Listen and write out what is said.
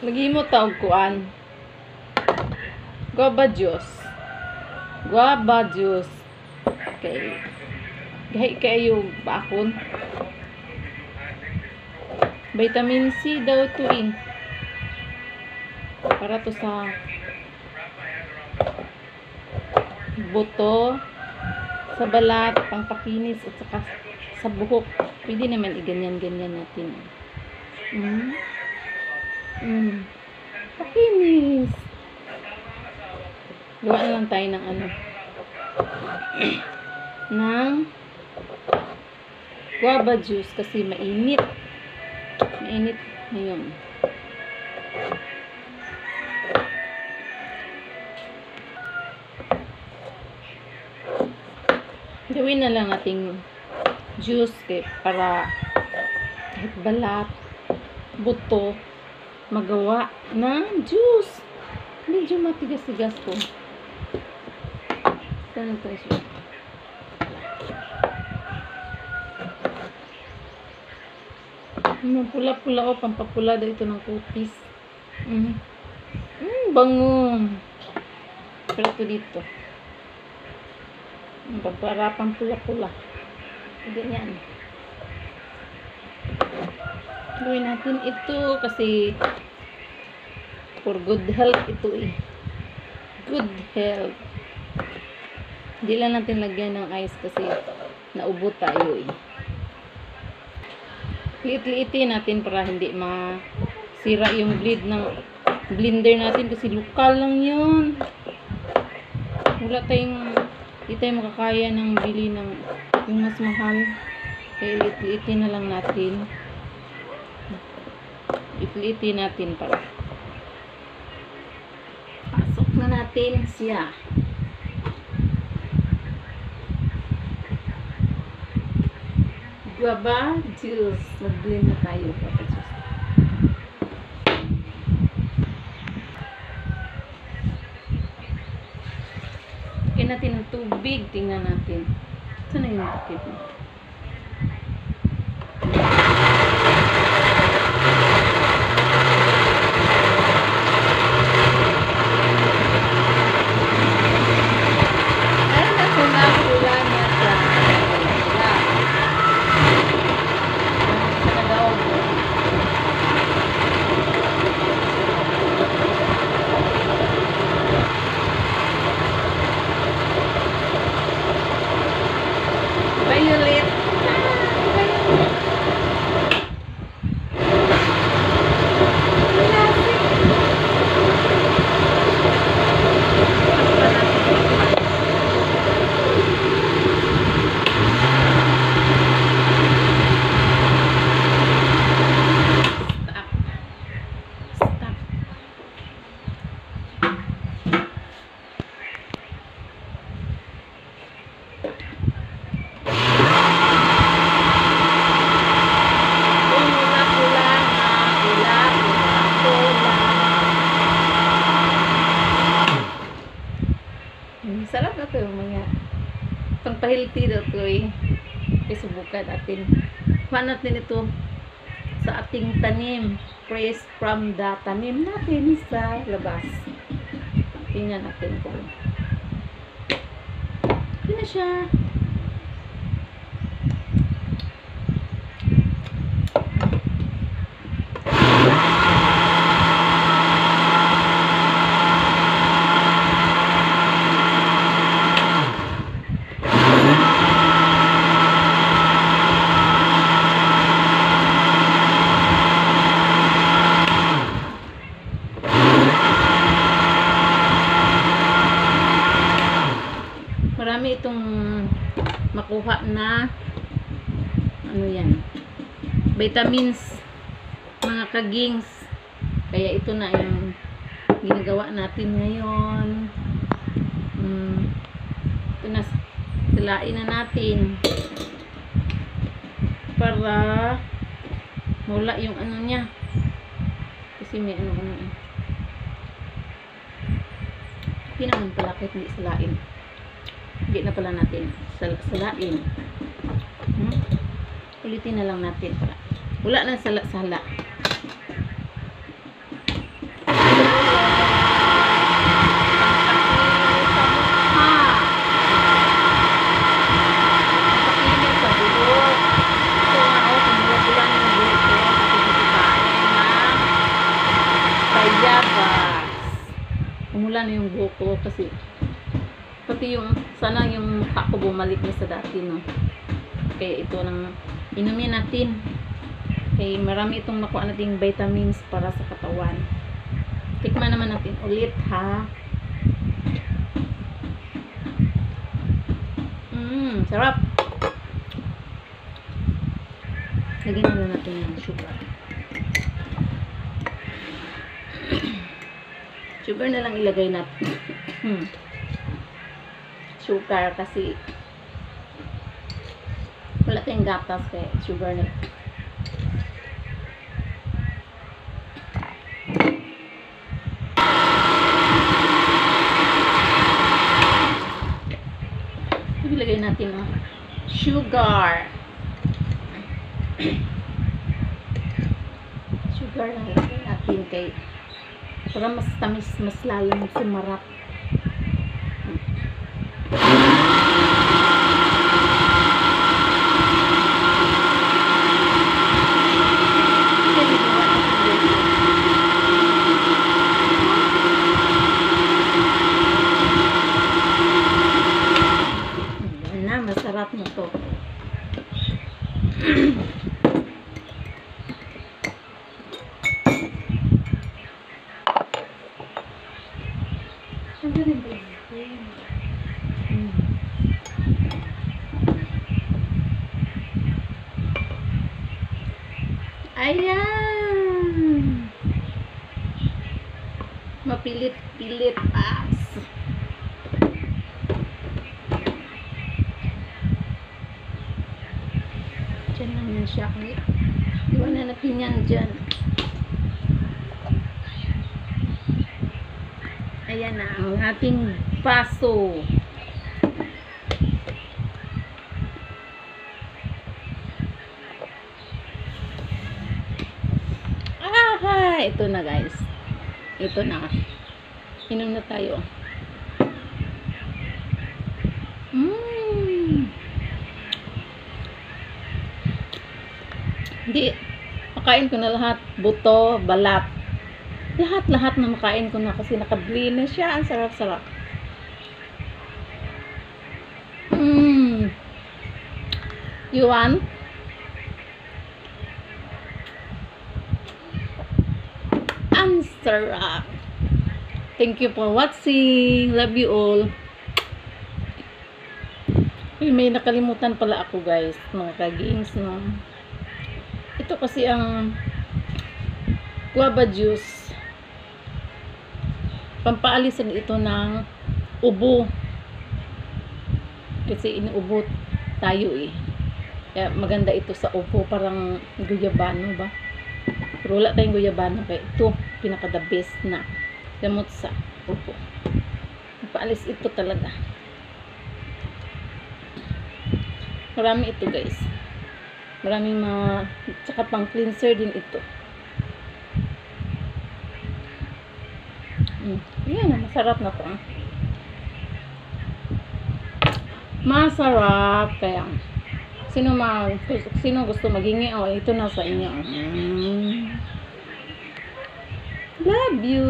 Lagi mo taog kuan. Guava juice. Guava juice. Okay. Gahi kayo bakon. Vitamin C daw to para to sa buto, sa balat, pangpakinis at saka sa buhok. Pwede naman iganyan-ganyan natin. Pakinis. Gawa na lang tayo ng ano. ng guava juice kasi mainit. Mainit ngayon. Gawin na lang ating juice para kahit balat, buto, magawa ng juice. Medyo matigas-tigas po. Ganun tayo siya. Pula-pula o pampapula daw ito ng kutis. Bango. Pero ito dito. Pamparapan pula-pula. Ganyan. Gawin natin ito kasi for good health ito Good health. Hindi lang natin lagyan ng ice kasi naubo tayo Liit-liitin natin para hindi masira yung blender natin kasi lokal lang yun. Hindi tayo makakaya ng bili ng yung mas mahal. Kaya liit-liitin na lang natin. Liit-liitin natin para pasok na natin siya. Guava juice. Mag-blend na tayo. Guava juice. Lagyan natin ng tubig. Tingnan natin. Saan na yung takip mo? Violet. Sarap na ito yung mga pangpahilti daw ito isubukan natin. Kuha natin ito sa ating tanim. Fresh from the tanim natin sa labas. Tingnan natin kung ito na siya. Marami itong makuha na ano yan, vitamins, mga kagings. Kaya ito na yung ginagawa natin ngayon. Ito na, silain na natin para mula yung ano niya kasi may ano hindi naman pala kahit hindi silain. Hindi na pala natin salain. Ulitin na lang natin para wala na sala-sala. Yabas. Umulan na yung buhok ko kasi pati yung sana yung mukha ko bumalik na sa dati, no. Kaya ito nang inumin natin. Kaya marami itong nakuha nating vitamins para sa katawan. Tikman naman natin ulit, ha. Sarap. Lagyan na lang natin yung sugar. Sugar na lang ilagay natin. Sugar kasi wala tayong gatas kaya sugar na. Ilagay natin ang sugar. Sugar lang ilagay natin kay para mas tamis, mas lalong sumarap. Yan na, masarap na to. Ayan. Mapilit-pilit pas. Diyan naman siya. Iwan na natin yan dyan. Ayan na ang ating baso. Ito na, guys. Ito na. Inom na tayo. Hindi. Makain ko na lahat. Buto, balat. Lahat na makain ko na kasi nakabli na siya. Ang sarap-sarap. You want? Ang sarap. Thank you for watching. Love you all. May nakalimutan pala ako, guys. Mga ka-games, no? Ito kasi ang guava juice. Pampaalisan ito ng ubo. Kasi inuubo tayo eh. Kaya maganda ito sa ubo. Parang guyabano ba? Pero wala tayong guyabano. Kaya ito, pinaka the best na gamot sa ubo. Paalis ito talaga. Marami ito, guys. Maraming mga tsaka pang cleanser din ito. Yan, masarap na to. Masarap. Kaya sino gusto maghingi, ito na sa inyo. Love you.